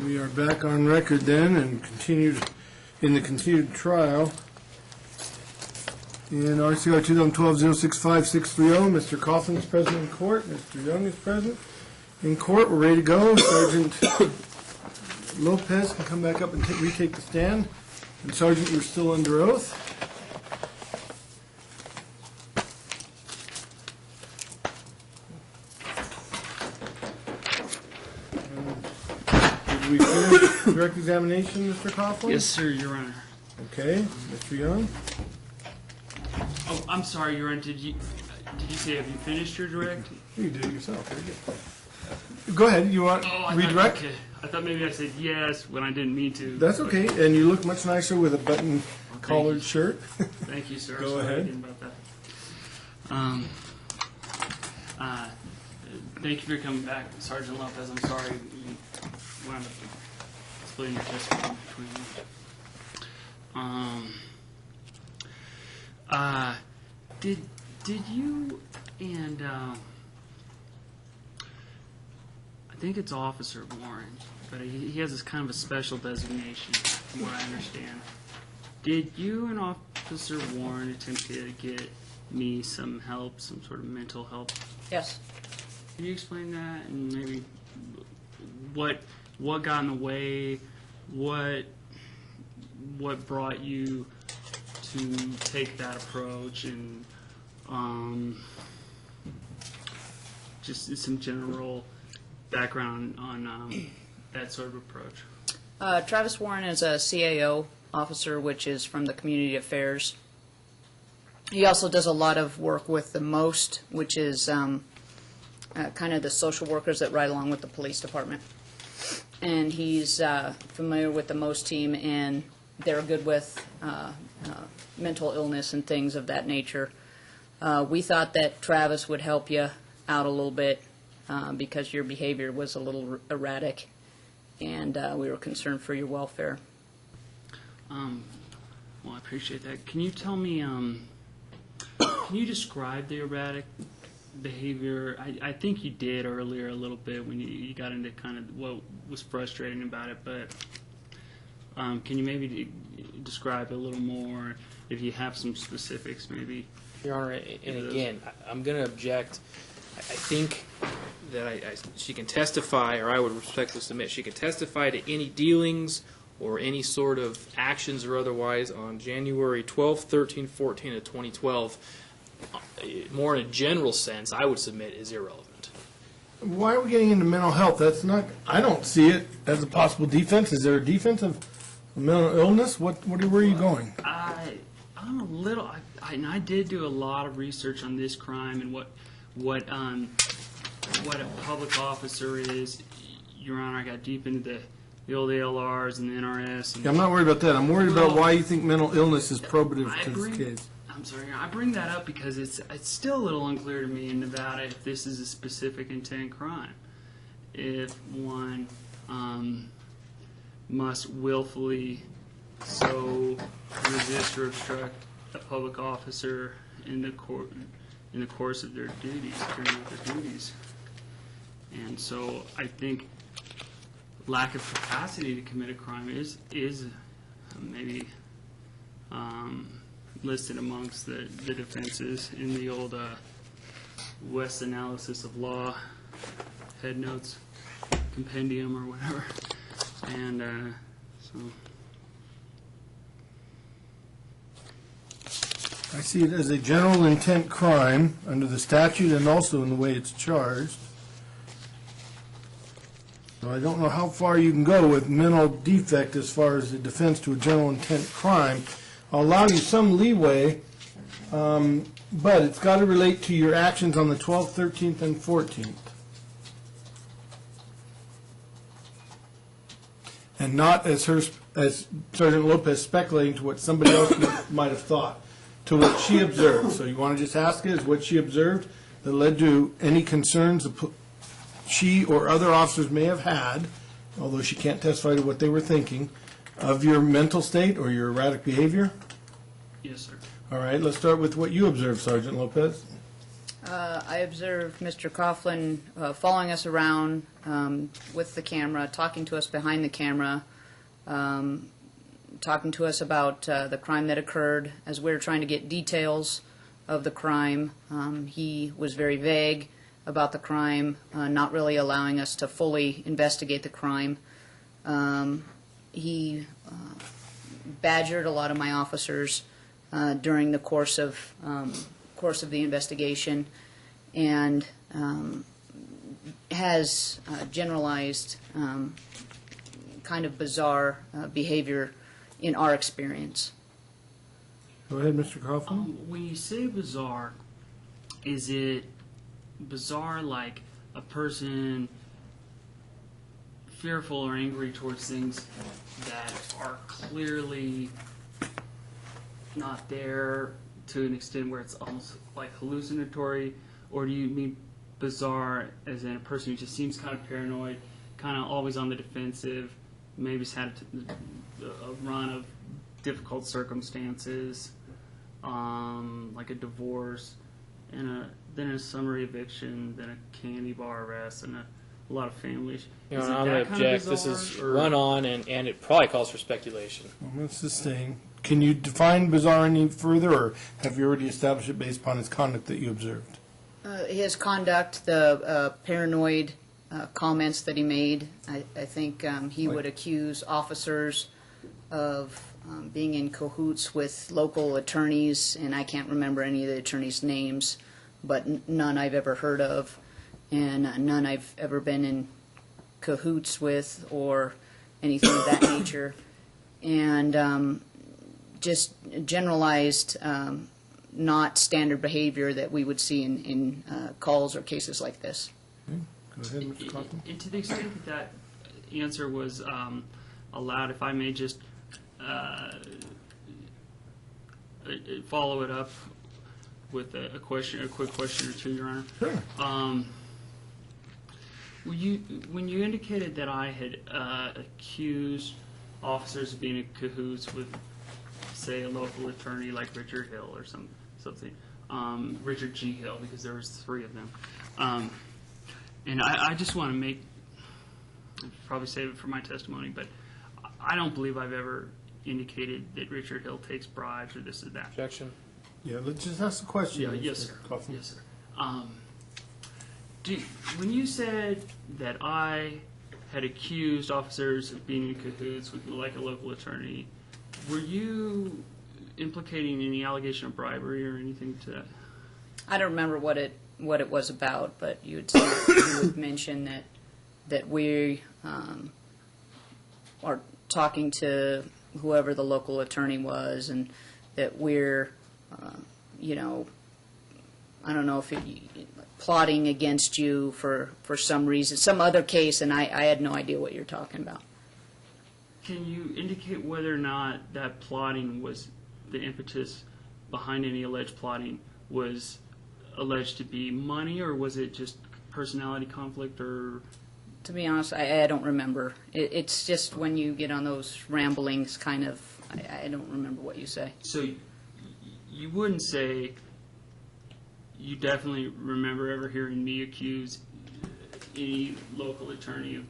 We are back on record then and in the continued trial. In RCR 2012-065630, Mr. Coughlin is present in court, Mr. Young is present in court. We're ready to go. Sergeant Lopez can come back up and retake the stand. And Sergeant, you're still under oath. Did we finish direct examination, Mr. Coughlin? Yes, sir, Your Honor. Okay, Mr. Young? Oh, I'm sorry, Your Honor. Did you say have you finished your direct? You did it yourself. Very good. Go ahead. You want redirect? Okay. I thought maybe I said yes when I didn't mean to. That's okay. And you look much nicer with a button collared shirt. Thank you, sir. Go ahead. About that. Thank you for coming back, Sergeant Lopez. I'm sorry you wound up splitting your testimony between you. Did you and I think it's Officer Warren, but he has this kind of a special designation, from what I understand. Did you and Officer Warren attempt to get me some help, some sort of mental help? Yes. Can you explain that and maybe what got in the way, what brought you to take that approach, and just some general background on that sort of approach? Travis Warren is a CAO officer, which is from the Community Affairs. He also does a lot of work with the MOST, which is kind of the social workers that ride along with the police department. And he's familiar with the MOST team, and they're good with mental illness and things of that nature. We thought that Travis would help you out a little bit because your behavior was a little erratic, and we were concerned for your welfare. Well, I appreciate that. Can you tell me, can you describe the erratic behavior? I think you did earlier a little bit when you got into kind of what was frustrating about it, but can you maybe describe a little more if you have some specifics maybe? Your Honor, and again, I'm going to object. I think that she can testify, or I would respectfully submit, she can testify to any dealings or any sort of actions or otherwise on January 12, 13, 14 of 2012. More in a general sense, I would submit is irrelevant. Why are we getting into mental health? That's not. I don't see it as a possible defense. Is there a defense of mental illness? Where are you going? I'm a little. I did do a lot of research on this crime and what a public officer is. Your Honor, I got deep into the old ALRs and the NRS. And I'm not worried about that. I'm worried about why you think mental illness is probative to this case. I'm sorry, I bring that up because it's still a little unclear to me in Nevada if this is a specific intent crime. If one must willfully so resist or obstruct a public officer in the course of their duties, carrying out their duties. And so I think lack of capacity to commit a crime is maybe listed amongst the defenses in the old West Analysis of Law head notes compendium or whatever. And so I see it as a general intent crime under the statute and also in the way it's charged. So I don't know how far you can go with mental defect as far as the defense to a general intent crime. I'll allow you some leeway, but it's got to relate to your actions on the 12th, 13th, and 14th. And not as Sergeant Lopez speculating to what somebody else might have thought, to what she observed. So you want to just ask it, is what she observed that led to any concerns she or other officers may have had, although she can't testify to what they were thinking, of your mental state or your erratic behavior? yes, sir. All right, let's start with what you observed, Sergeant Lopez. I observed Mr. Coughlin following us around with the camera, talking to us behind the camera, talking to us about the crime that occurred. As we were trying to get details of the crime, he was very vague about the crime, not really allowing us to fully investigate the crime. He badgered a lot of my officers during the course of the investigation, and has generalized kind of bizarre behavior in our experience. Go ahead, Mr. Coughlin. When you say bizarre, is it bizarre like a person fearful or angry towards things that are clearly not there to an extent where it's almost like hallucinatory, or do you mean bizarre as in a person who just seems kind of paranoid, kind of always on the defensive, maybe has had a run of difficult circumstances, like a divorce, and then a summary eviction, then a candy bar arrest, and a lot of family issues? You know, Is it I'm that going to kind of object. This is bizarre, or- run on, and it probably calls for speculation. Well, that's sustain. Can you define bizarre any further, or have you already established it based upon his conduct that you observed? His conduct, the paranoid comments that he made, I think he would accuse officers of being in cahoots with local attorneys, and I can't remember any of the attorneys' names, but none I've ever heard of, and none I've ever been in cahoots with or anything of that nature. And just generalized not standard behavior that we would see in calls or cases like this. Go ahead, Mr. Coughlin. And to the extent that that answer was allowed, if I may just follow it up with a quick question or two, Your Honor. Sure. When you indicated that I had accused officers of being in cahoots with, say, a local attorney like Richard Hill or something, Richard G. Hill, because there was three of them. And I just want to probably save it for my testimony, but I don't believe I've ever indicated that Richard Hill takes bribes or this or that. Objection. Yeah, let's just ask the question. Yeah, Mr. yes, sir. Coughlin. Yes, sir. When you said that I had accused officers of being in cahoots with, like, a local attorney, were you implicating any allegation of bribery or anything to that? I don't remember what it was about, but you would mention that we are talking to whoever the local attorney was, and that we're, I don't know if plotting against you for some reason, some other case, and I had no idea what you're talking about. Can you indicate whether or not that plotting was the impetus behind any alleged plotting was alleged to be money, or was it just personality conflict, or? To be honest, I don't remember. It's just when you get on those ramblings, kind of, I don't remember what you say. So you wouldn't say you definitely remember ever hearing me accuse any local attorney of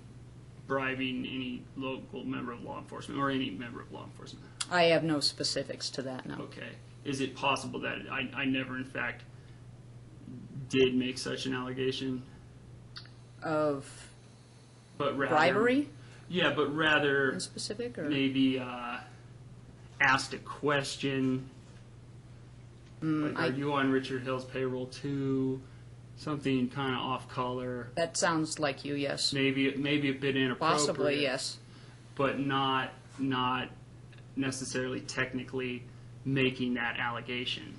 bribing any local member of law enforcement or any member of law enforcement? I have no specifics to that, no. Okay. Is it possible that I never, in fact, did make such an allegation? Of But rather, bribery Yeah, but rather in specific, or? maybe asked a question. Like, are you on Richard Hill's payroll too? Something kind of off color. That sounds like you, yes. Maybe a bit inappropriate. Possibly, yes. But not necessarily technically making that allegation.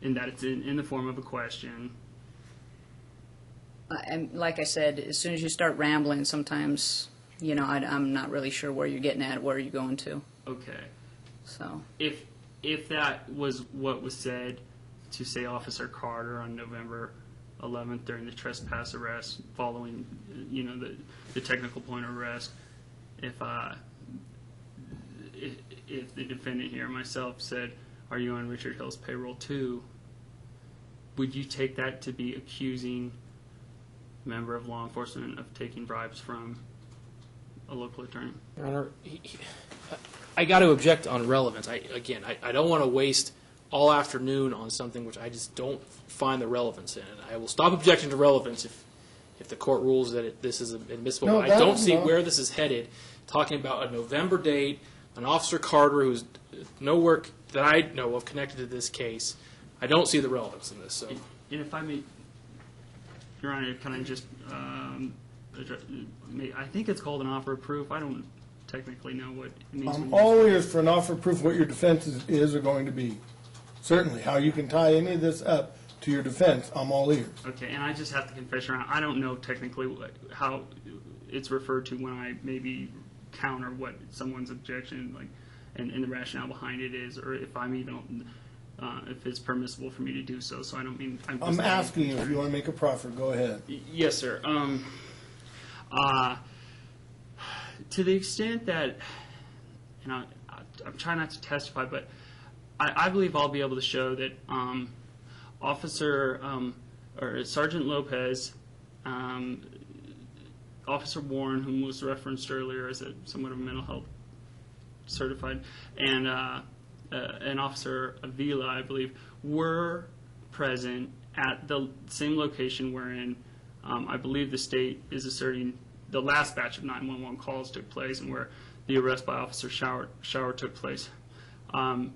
In that it's in the form of a question. And like I said, as soon as you start rambling, sometimes, I'm not really sure where you're getting at, where you're going to. Okay. So, If that was what was said to, say, Officer Carter on November 11th during the trespass arrest, following, the technical point of arrest, if the defendant here, myself, said, "Are you on Richard Hill's payroll too?" would you take that to be accusing a member of law enforcement of taking bribes from a local attorney? Your Honor, I got to object on relevance. I don't want to waste all afternoon on something which I just don't find the relevance in. And I will stop objecting to relevance if the court rules that this is admissible. No, I don't that's see not. where this is headed. Talking about a November date, an Officer Carter who's no work that I know of connected to this case. I don't see the relevance in this. So, And if I may, Your Honor, can I just, I think it's called an offer of proof. I don't technically know what it means. I'm all ears for an offer of proof what your defense is or going to be. Certainly, how you can tie any of this up to your defense, I'm all ears. Okay, and I just have to confess, Your Honor, I don't know technically how it's referred to when I maybe counter what someone's objection, like, and the rationale behind it is, or if I'm even, if it's permissible for me to do so. So I don't mean. I'm asking you if you want to make a proffer. Go ahead. Yes, sir. To the extent that, you know, I'm trying not to testify, but I believe I'll be able to show that Officer or Sergeant Lopez, Officer Warren, whom was referenced earlier as somewhat of a mental health certified, and Officer Avila, I believe, were present at the same location wherein I believe the state is asserting the last batch of 911 calls took place and where the arrest by Officer Shower took place on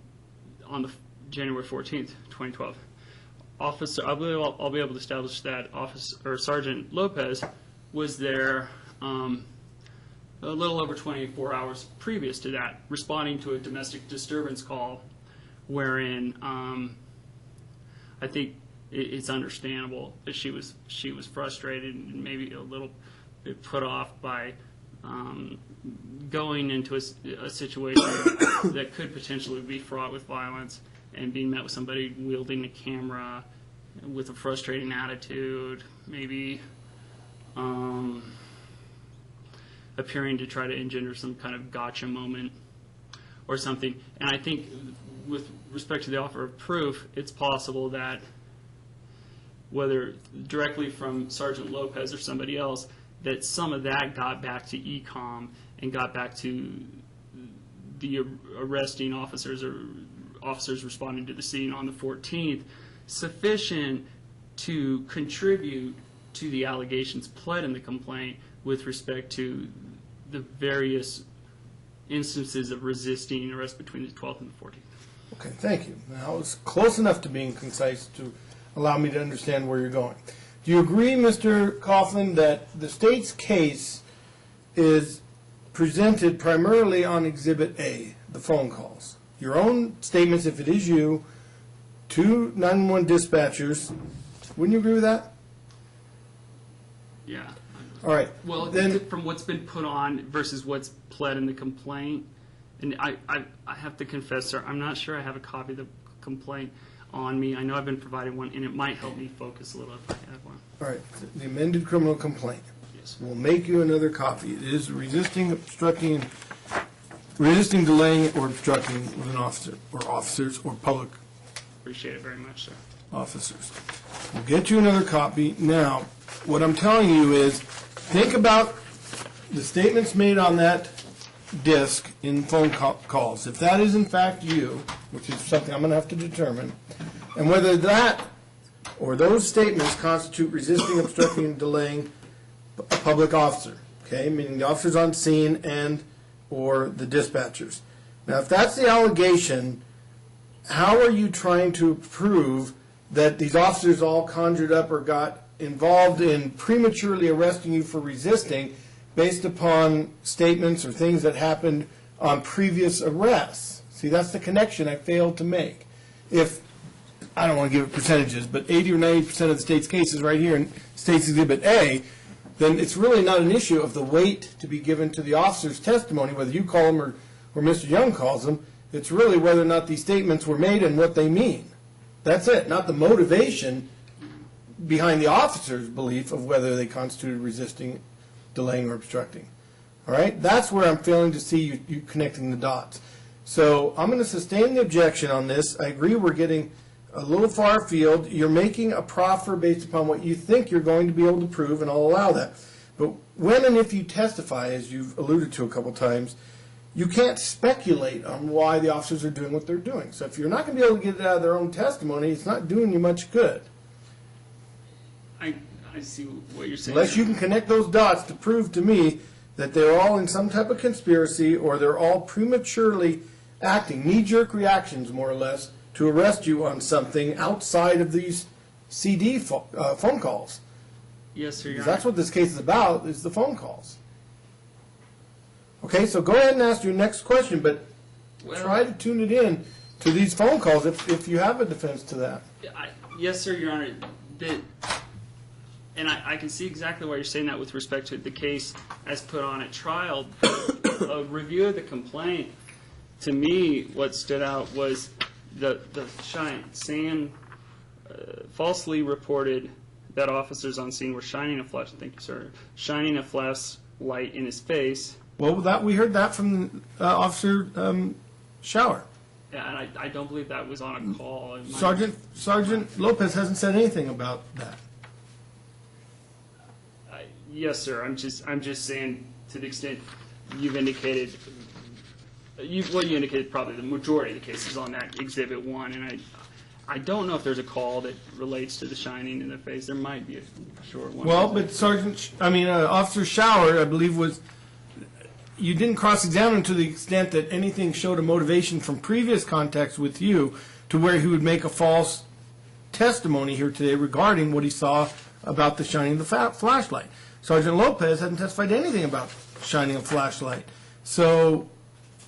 the January 14th, 2012. I believe I'll be able to establish that Sergeant Lopez was there a little over 24 hours previous to that, responding to a domestic disturbance call, wherein I think it's understandable that she was frustrated and maybe a little bit put off by going into a situation that could potentially be fraught with violence and being met with somebody wielding a camera with a frustrating attitude, maybe appearing to try to engender some kind of gotcha moment or something. And I think with respect to the offer of proof, it's possible that whether directly from Sergeant Lopez or somebody else, that some of that got back to ECOMM and got back to the arresting officers or officers responding to the scene on the 14th, sufficient to contribute to the allegations pled in the complaint with respect to the various instances of resisting arrest between the 12th and the 14th. Okay, thank you. Now, it's close enough to being concise to allow me to understand where you're going. Do you agree, Mr. Coughlin, that the state's case is presented primarily on Exhibit A, the phone calls? Your own statements, if it is you, to 911 dispatchers. Wouldn't you agree with that? Yeah. All right. Well, then from what's been put on versus what's pled in the complaint, and I have to confess, sir, I'm not sure I have a copy of the complaint on me. I know I've been provided one, and it might help me focus a little if I have one. all right, the amended criminal complaint. Yes. We'll make you another copy. It is resisting, delaying, or obstructing with an officer, or officers, or public Appreciate it very much, sir. officers. We'll get you another copy. Now, what I'm telling you is, think about the statements made on that disc in phone calls. If that is in fact you, which is something I'm going to have to determine, and whether that or those statements constitute resisting, obstructing, and delaying a public officer, okay, meaning the officers on scene and or the dispatchers. Now, if that's the allegation, how are you trying to prove that these officers all conjured up or got involved in prematurely arresting you for resisting based upon statements or things that happened on previous arrests? See, that's the connection I failed to make. If, I don't want to give it percentages, but 80 or 90% of the state's cases right here in State's Exhibit A, then it's really not an issue of the weight to be given to the officer's testimony, whether you call them or Mr. Young calls them. It's really whether or not these statements were made and what they mean. That's it, not the motivation behind the officer's belief of whether they constituted resisting, delaying, or obstructing. All right? That's where I'm failing to see you connecting the dots. So I'm going to sustain the objection on this. I agree we're getting a little far afield. You're making a proffer based upon what you think you're going to be able to prove, and I'll allow that. But when and if you testify, as you've alluded to a couple times, you can't speculate on why the officers are doing what they're doing. So if you're not going to be able to get it out of their own testimony, it's not doing you much good. I see what you're saying. Unless you can connect those dots to prove to me that they're all in some type of conspiracy, or they're all prematurely acting, knee-jerk reactions, more or less, to arrest you on something outside of these CD phone calls. Yes, sir, Your Because Honor. that's what this case is about, is the phone calls. Okay, so go ahead and ask your next question, but try to tune it in to these phone calls if you have a defense to that. Yes, sir, Your Honor. And I can see exactly why you're saying that with respect to the case as put on at trial. A review of the complaint, to me, what stood out was the San falsely reported that officers on scene were shining a flashlight in his face. Well, we heard that from Officer Shower. Yeah, and I don't believe that was on a call. Sergeant Lopez hasn't said anything about that. Yes, sir. I'm just saying, to the extent you've indicated, you indicated probably the majority of the cases on that Exhibit 1, and I don't know if there's a call that relates to the shining in the face. There might be a short one. Well, but Officer Shower, I believe, you didn't cross-examine to the extent that anything showed a motivation from previous contacts with you to where he would make a false testimony here today regarding what he saw about the shining of the flashlight. Sergeant Lopez hasn't testified anything about shining a flashlight. So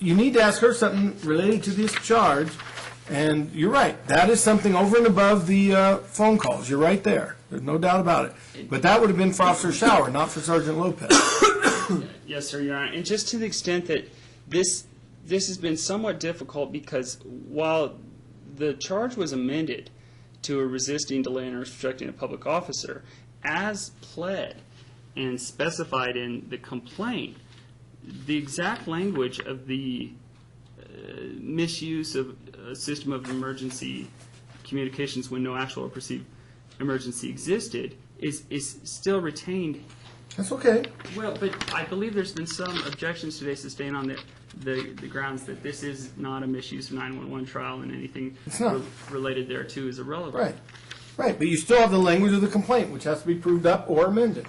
you need to ask her something related to this charge, and you're right. That is something over and above the phone calls. You're right there. There's no doubt about it. But that would have been for Officer Shower, not for Sergeant Lopez. Yes, sir, Your Honor. And just to the extent that this has been somewhat difficult, because while the charge was amended to a resisting, delaying, or obstructing a public officer, as pled and specified in the complaint, the exact language of the misuse of a system of emergency communications when no actual or perceived emergency existed is still retained. That's okay. Well, but I believe there's been some objections today sustained on the grounds that this is not a misuse of 911 trial, and anything related thereto is irrelevant. Right. But you still have the language of the complaint, which has to be proved up or amended.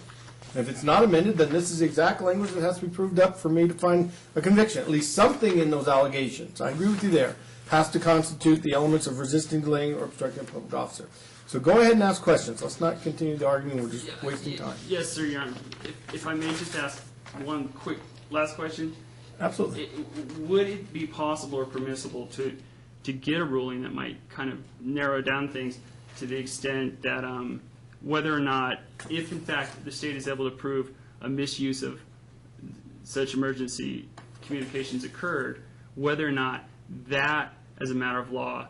If it's not amended, then this is the exact language that has to be proved up for me to find a conviction. At least something in those allegations, I agree with you there, has to constitute the elements of resisting, delaying, or obstructing a public officer. So go ahead and ask questions. Let's not continue the argument. We're just wasting time. Yes, sir, Your Honor. If I may just ask one quick last question. Absolutely. Would it be possible or permissible to get a ruling that might kind of narrow down things to the extent that whether or not, if in fact the state is able to prove a misuse of such emergency communications occurred, whether or not that, as a matter of law,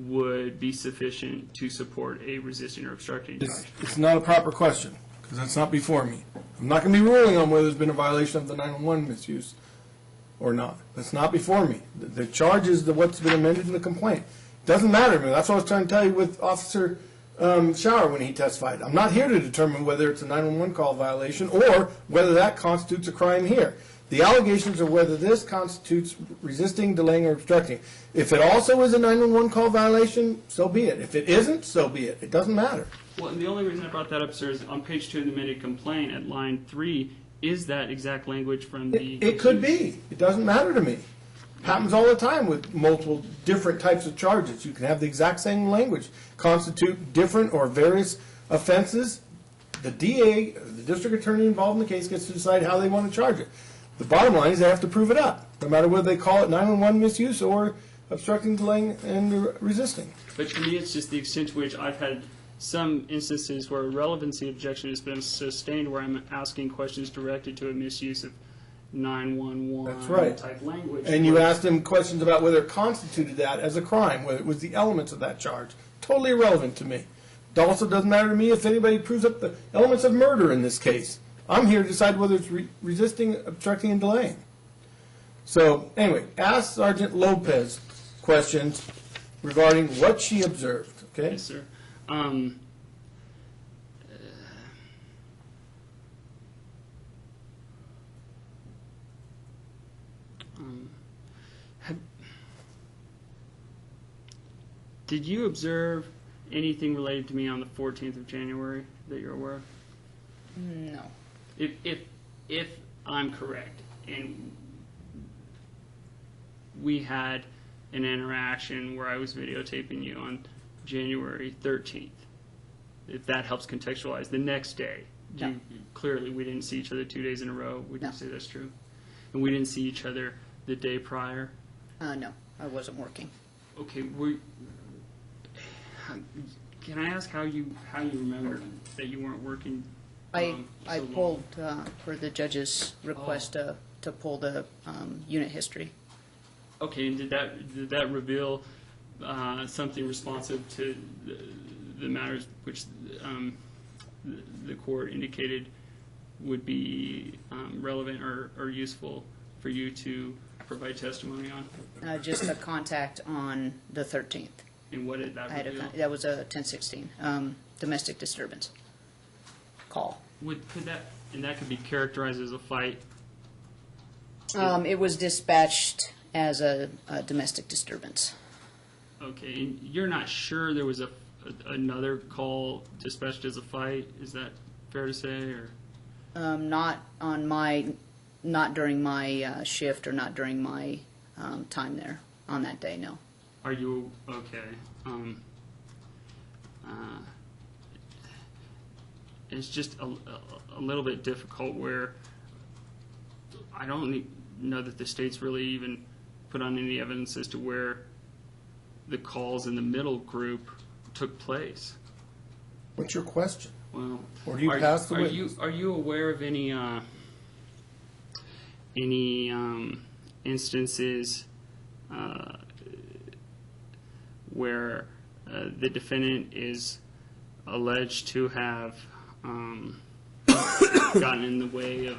would be sufficient to support a resisting or obstructing charge? It's not a proper question, because that's not before me. I'm not going to be ruling on whether there's been a violation of the 911 misuse or not. That's not before me. The charge is what's been amended in the complaint. It doesn't matter to me. That's what I was trying to tell you with Officer Shower when he testified. I'm not here to determine whether it's a 911 call violation or whether that constitutes a crime here. The allegations are whether this constitutes resisting, delaying, or obstructing. If it also is a 911 call violation, so be it. If it isn't, so be it. It doesn't matter. Well, and the only reason I brought that up, sir, is on page 2 of the amended complaint at line 3, is that exact language from the... It could be. It doesn't matter to me. Happens all the time with multiple different types of charges. You can have the exact same language constitute different or various offenses. The DA, the district attorney involved in the case, gets to decide how they want to charge it. The bottom line is they have to prove it up, no matter whether they call it 911 misuse or obstructing, delaying, and resisting. But to me, it's just the extent to which I've had some instances where a relevancy objection has been sustained where I'm asking questions directed to a misuse of 911 type language. And you asked him questions about whether it constituted that as a crime, whether it was the elements of that charge. Totally irrelevant to me. It also doesn't matter to me if anybody proves up the elements of murder in this case. I'm here to decide whether it's resisting, obstructing, and delaying. So, anyway, ask Sergeant Lopez questions regarding what she observed. okay? Yes, sir. Did you observe anything related to me on the 14th of January that you're aware of? No. If I'm correct, and we had an interaction where I was videotaping you on January 13th, if that helps contextualize, the next day, No. Clearly we didn't see each other 2 days in a row. Would No. you say that's true? And we didn't see each other the day prior? No, I wasn't working. Okay, can I ask how you remember that you weren't working? I so long? pulled, for the judge's request to pull the unit history. Okay, and did that reveal something responsive to the matters which the court indicated would be relevant or useful for you to provide testimony on? Just a contact on the 13th. And what did that reveal? That was a 1016, domestic disturbance call. And that could be characterized as a fight? It was dispatched as a domestic disturbance. Okay, and you're not sure there was another call dispatched as a fight? Is that fair to say, or? Not during my shift or not during my time there on that day, no. Are you, okay. It's just a little bit difficult where I don't know that the state's really even put on any evidence as to where the calls in the middle group took place. What's your question? Well, Or do you pass the witness? Are you aware of any instances where the defendant is alleged to have gotten in the way of,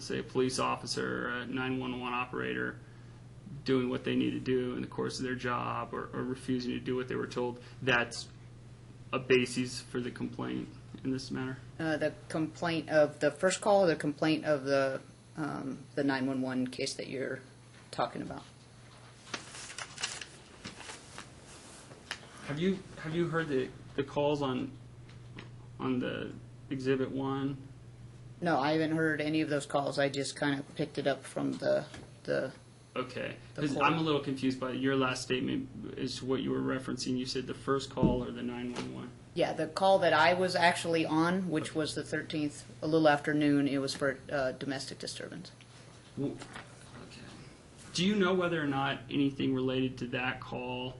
say, a police officer, a 911 operator, doing what they need to do in the course of their job, or refusing to do what they were told? That's a basis for the complaint in this matter? The complaint of the first call, or the complaint of the 911 case that you're talking about? Have you heard the calls on the Exhibit 1? No, I haven't heard any of those calls. I just kind of picked it up from the Okay, The 'cause call. I'm a little confused by your last statement as to what you were referencing. You said the first call or the 911? Yeah, the call that I was actually on, which was the 13th, a little after noon, it was for domestic disturbance. Okay. Do you know whether or not anything related to that call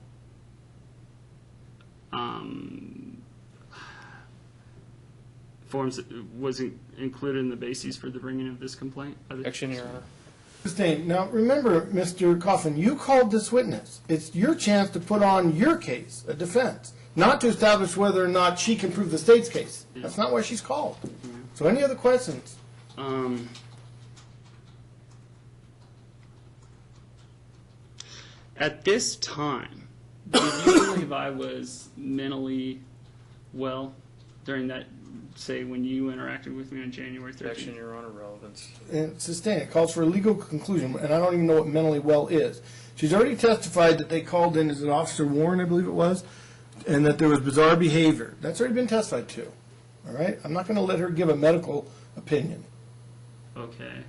was included in the basis for the bringing of this complaint? Action, Your Honor. Sustained. Now, remember, Mr. Coughlin, you called this witness. It's your chance to put on your case, a defense, not to establish whether or not she can prove the state's case. That's not why she's called. So any other questions? At this time, did you believe I was mentally well during that, say, when you interacted with me on January 13th? Action, Your Honor, relevance. And sustained. It calls for a legal conclusion, and I don't even know what mentally well is. She's already testified that they called in, is it Officer Warren, I believe it was, and that there was bizarre behavior. That's already been testified to. All right? I'm not going to let her give a medical opinion. Okay.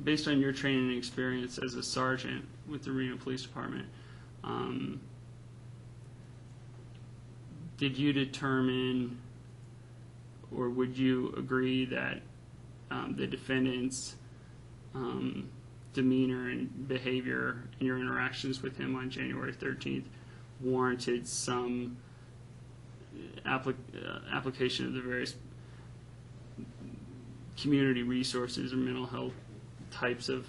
Based on your training and experience as a sergeant with the Reno Police Department, did you determine, or would you agree that the defendant's demeanor and behavior in your interactions with him on January 13th warranted some application of the various community resources or mental health types of,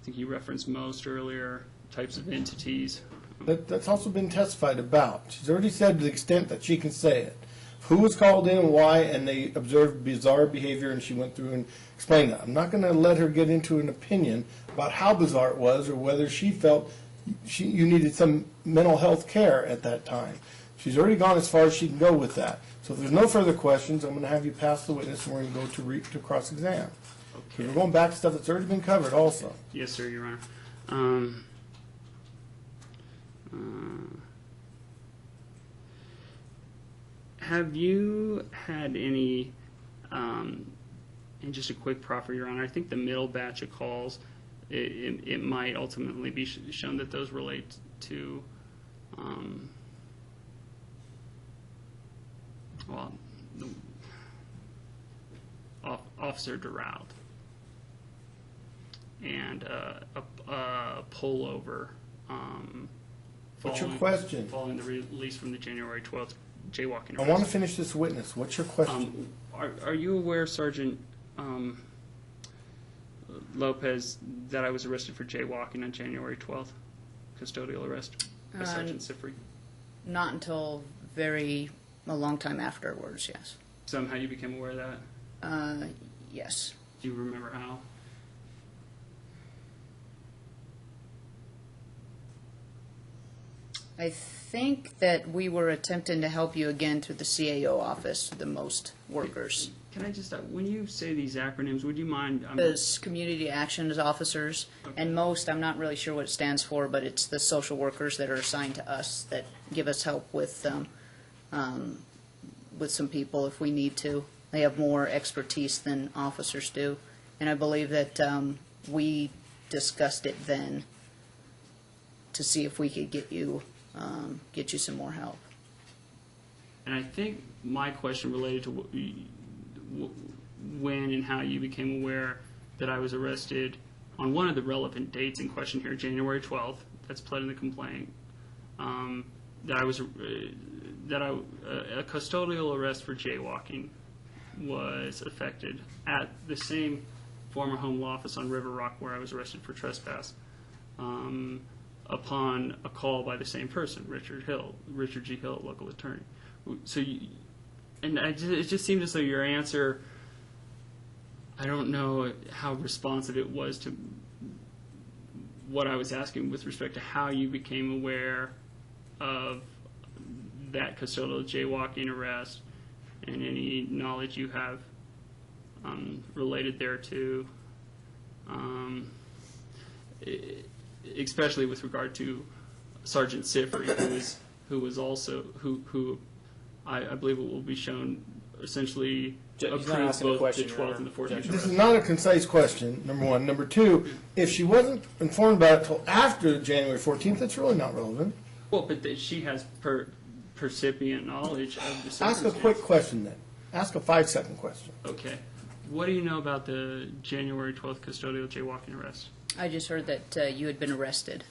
I think you referenced most earlier, types of entities? That's also been testified about. She's already said to the extent that she can say it. Who was called in and why, and they observed bizarre behavior, and she went through and explained that. I'm not going to let her get into an opinion about how bizarre it was or whether she felt you needed some mental health care at that time. She's already gone as far as she can go with that. So if there's no further questions, I'm going to have you pass the witness, and we're going to go to cross-exam. Okay. We're going back to stuff that's already been covered also. Yes, sir, Your Honor. Have you had any, and just a quick proffer, Your Honor, I think the middle batch of calls, it might ultimately be shown that those relate to, well, Officer Duralde and a pullover. What's your question? Following the release from the January 12th jaywalking arrest. I want to finish this witness. What's your question? Are you aware, Sergeant Lopez, that I was arrested for jaywalking on January 12th? Custodial arrest by Sergeant Sifre? Not until a long time afterwards, yes. Somehow you became aware of that? Yes. Do you remember how? I think that we were attempting to help you again through the CAO office, the most workers. Can I just, when you say these acronyms, would you mind? There's community actions officers, and most, I'm not really sure what it stands for, but it's the social workers that are assigned to us that give us help with some people if we need to. They have more expertise than officers do, and I believe that we discussed it then to see if we could get you some more help. And I think my question related to when and how you became aware that I was arrested on one of the relevant dates in question here, January 12th, that's pled in the complaint, that I was a custodial arrest for jaywalking was effected at the same former home law office on River Rock where I was arrested for trespass, upon a call by the same person, Richard G. Hill, local attorney. So, it just seemed as though your answer, I don't know how responsive it was to what I was asking with respect to how you became aware of that custodial jaywalking arrest and any knowledge you have related thereto, especially with regard to Sergeant Sifre, who I believe it will be shown essentially approved both the 12th and the 14th. This is not a concise question, number one. Number two, if she wasn't informed about it until after January 14th, that's really not relevant. Well, but she has percipient knowledge of the circumstance. Ask a quick question then. Ask a 5-second question. Okay. What do you know about the January 12th custodial jaywalking arrest? I just heard that you had been arrested.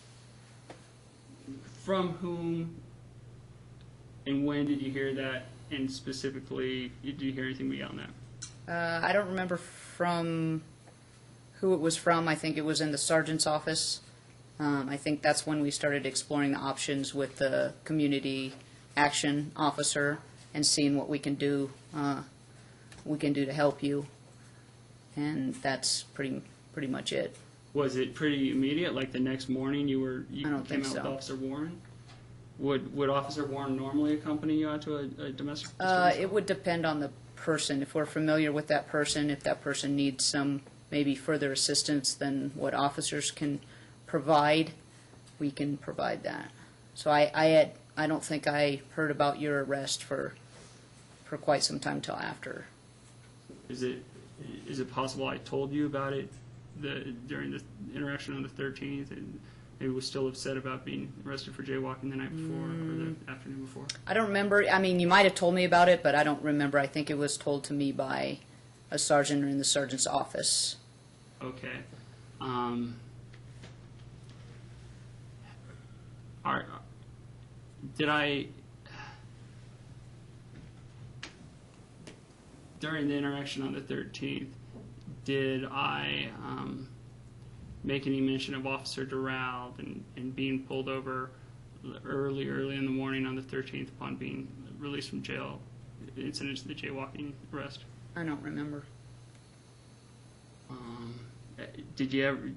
From whom and when did you hear that? And specifically, did you hear anything beyond that? I don't remember from who it was from. I think it was in the sergeant's office. I think that's when we started exploring the options with the community action officer and seeing what we can do to help you. And that's pretty much it. Was it pretty immediate? Like the next morning, you I don't came think out so. with Officer Warren? Would Officer Warren normally accompany you out to a domestic disturbance? It would depend on the person. If we're familiar with that person, if that person needs some maybe further assistance than what officers can provide, we can provide that. So I don't think I heard about your arrest for quite some time till after. Is it possible I told you about it during the interaction on the 13th and maybe was still upset about being arrested for jaywalking the night before or the afternoon before? I don't remember. I mean, you might have told me about it, but I don't remember. I think it was told to me by a sergeant or in the sergeant's office. Okay. During the interaction on the 13th, did I make any mention of Officer Duralde and being pulled over early in the morning on the 13th upon being released from jail, incident to the jaywalking arrest? I don't remember. Did you ever,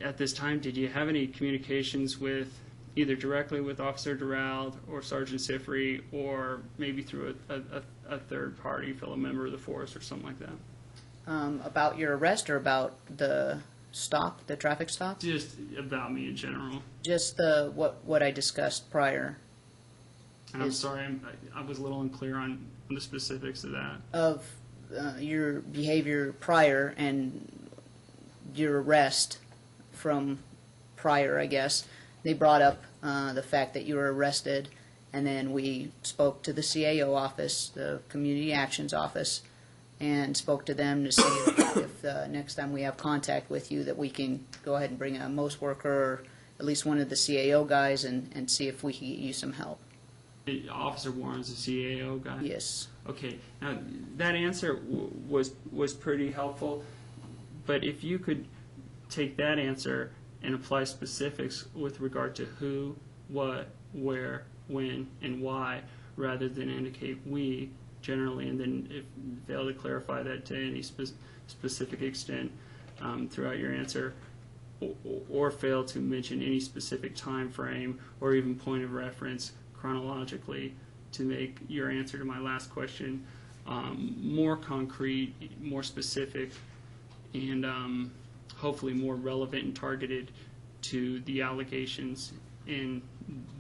at this time, did you have any communications with either directly with Officer Duralde or Sergeant Sifre, or maybe through a third party, fellow member of the force or something like that? About your arrest or about the stop, the traffic stop? Just about me in general. Just what I discussed prior And I'm sorry, I was a little unclear on the specifics of that. of your behavior prior and your arrest from prior, I guess. They brought up the fact that you were arrested, and then we spoke to the CAO office, the Community Actions Office, and spoke to them to see if next time we have contact with you that we can go ahead and bring a MOS worker or at least one of the CAO guys and see if we can get you some help. Officer Warren's a CAO guy? Yes. Okay. Now, that answer was pretty helpful, but if you could take that answer and apply specifics with regard to who, what, where, when, and why, rather than indicate we generally, and then if fail to clarify that to any specific extent throughout your answer, or fail to mention any specific time frame or even point of reference chronologically to make your answer to my last question more concrete, more specific, and hopefully more relevant and targeted to the allegations in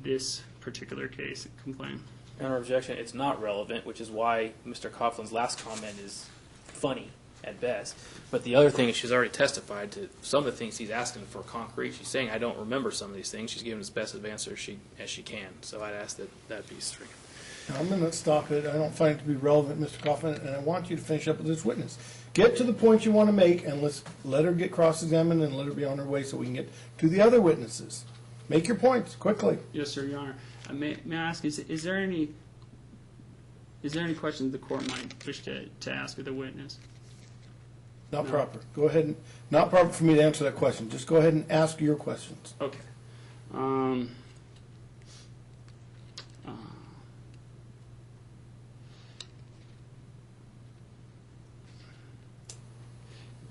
this particular case complaint. Counter objection, it's not relevant, which is why Mr. Coughlin's last comment is funny at best. But the other thing is she's already testified to some of the things he's asking for concrete. She's saying, I don't remember some of these things. She's giving as best of answer as she can. So I'd ask that be stricken. Now, I'm going to stop it. I don't find it to be relevant, Mr. Coughlin, and I want you to finish up with this witness. Get to the point you want to make, and let's let her get cross-examined and let her be on her way so we can get to the other witnesses. Make your points quickly. Yes, sir, Your Honor. May I ask, is there any questions the court might wish to ask of the witness? Not No. proper. Go ahead and, not proper for me to answer that question. Just go ahead and ask your questions. Okay.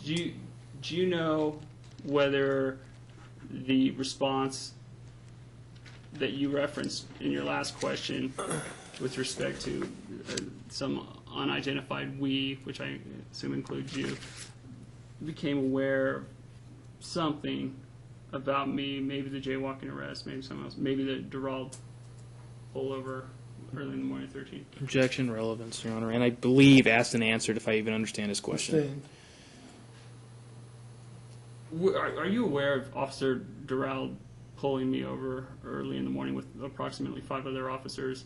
Do you know whether the response that you referenced in your last question with respect to some unidentified we, which I assume includes you, became aware of something about me, maybe the jaywalking arrest, maybe something else, maybe the Duralde pullover early in the morning, 13th? Objection, relevance, Your Honor. And I believe asked and answered if I even understand his question. Sustained. Are you aware of Officer Duralde pulling me over early in the morning with approximately 5 other officers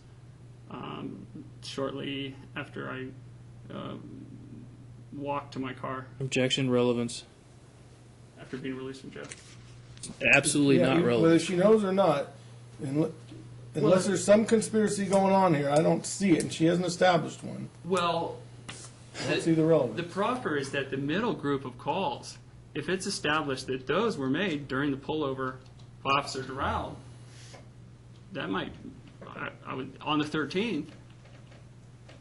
shortly after I walked to my car Objection, relevance. after being released from jail? Absolutely Yeah, not whether relevant. she knows or not, unless there's some conspiracy going on here, I don't see it, and she hasn't established one. Well, I don't see the relevance. the proffer is that the middle group of calls, if it's established that those were made during the pullover of Officer Duralde, that might, I would, on the 13th,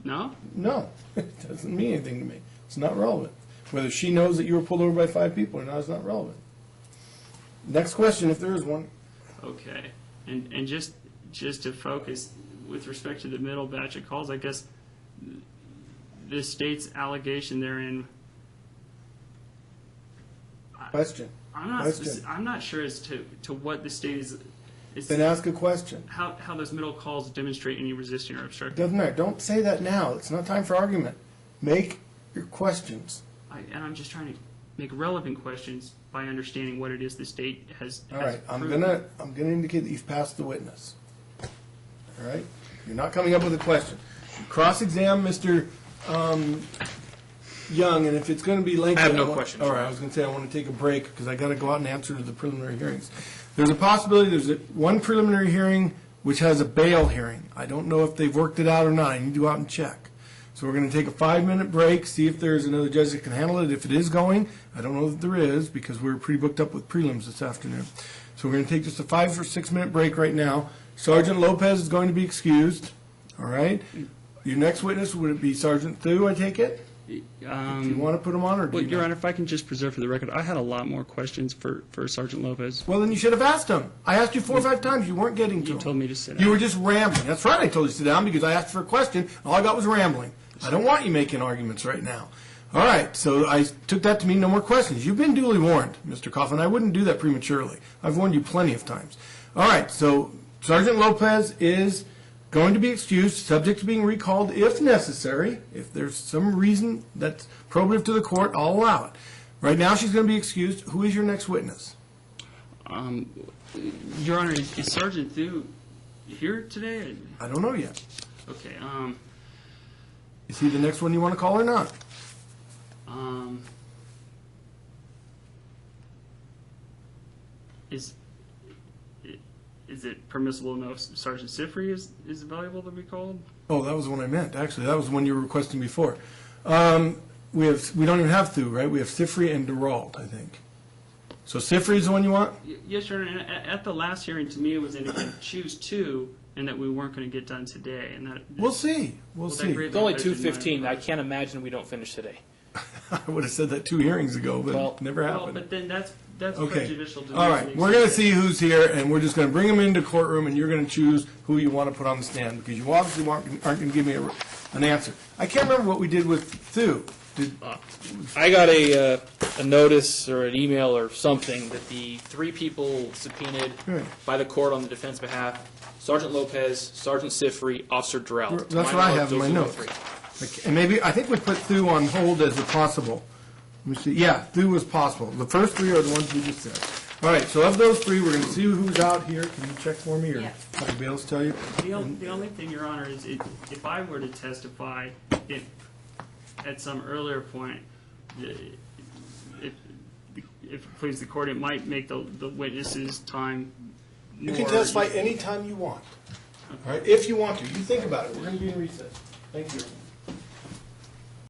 no? No, it doesn't mean anything to me. It's not relevant. Whether she knows that you were pulled over by 5 people or not is not relevant. Next question, if there is one. Okay, and just to focus with respect to the middle batch of calls, I guess the state's allegation therein, Question. Question. I'm not sure as to what the state is Then ask a question. how those middle calls demonstrate any resisting or obstructing. Doesn't matter. Don't say that now. It's not time for argument. Make your questions. And I'm just trying to make relevant questions by understanding what it is the state has. All right. I'm gonna indicate that you've passed the witness. All right. You're not coming up with a question. Cross-exam Mr. Young, and if it's going to be lengthy, I have no questions. All right. I was going to say I want to take a break because I got to go out and answer to the preliminary hearings. There's a possibility. There's one preliminary hearing which has a bail hearing. I don't know if they've worked it out or not. I need to go out and check. So we're going to take a 5-minute break, see if there's another judge that can handle it. If it is going, I don't know that there is because we're pretty booked up with prelims this afternoon. So we're going to take just a 5 or 6 minute break right now. Sergeant Lopez is going to be excused. All right. Your next witness, would it be Sergeant Thu, I take it? Do you want to put them on, or do Well, you Your not? Honor, if I can just preserve for the record, I had a lot more questions for Sergeant Lopez. Well, then you should have asked him. I asked you 4 or 5 times. You weren't getting to You them. told me to sit You down. were just rambling. That's right, I told you to sit down because I asked for a question. All I got was rambling. I don't want you making arguments right now. All right, so I took that to mean no more questions. You've been duly warned, Mr. Coughlin. I wouldn't do that prematurely. I've warned you plenty of times. All right, so Sergeant Lopez is going to be excused, subject to being recalled if necessary. If there's some reason that's probative to the court, I'll allow it. Right now, she's going to be excused. Who is your next witness? Your Honor, is Sergeant Thu here today? I don't know yet. Okay, Is he the next one you want to call or not? Is it permissible to know if Sergeant Sifre is available to be called? Oh, that was the one I meant, actually. That was the one you were requesting before. We don't even have Thu, right? We have Sifre and Duralde, I think. So Sifre is the one you want? Yes, Your Honor. At the last hearing, to me, it was indicated choose two, and that we weren't going to get done today. And that We'll see. We'll Well, that see. great- It's only 2:15. I can't imagine we don't finish today. I would have said that 2 hearings ago, but Well- it never Well, happened. but then that's Okay. prejudicial to me. All right. We're going to see who's here, and we're just going to bring them into courtroom, and you're going to choose who you want to put on the stand, because you obviously aren't going to give me an answer. I can't remember what we did with Thu. I got a notice or an email or something that the 3 people subpoenaed Good. by the court on the defense behalf, Sergeant Lopez, Sergeant Sifre, Officer Duralde. To That's my what I knowledge, have in those my are the notes. 3. And maybe, I think we put Thu on hold as a possible. Let me see. Yeah, Thu was possible. The first 3 are the ones we just said. All right, so of those 3, we're going to see who's out here. Can you check for me, or Yeah. anybody else tell you? The only thing, Your Honor, is if I were to testify at some earlier point, if it pleases the court, it might make the witnesses' time You more. can testify anytime you want. All right, if you want to. You think about it. We're going to be in recess. Thank you.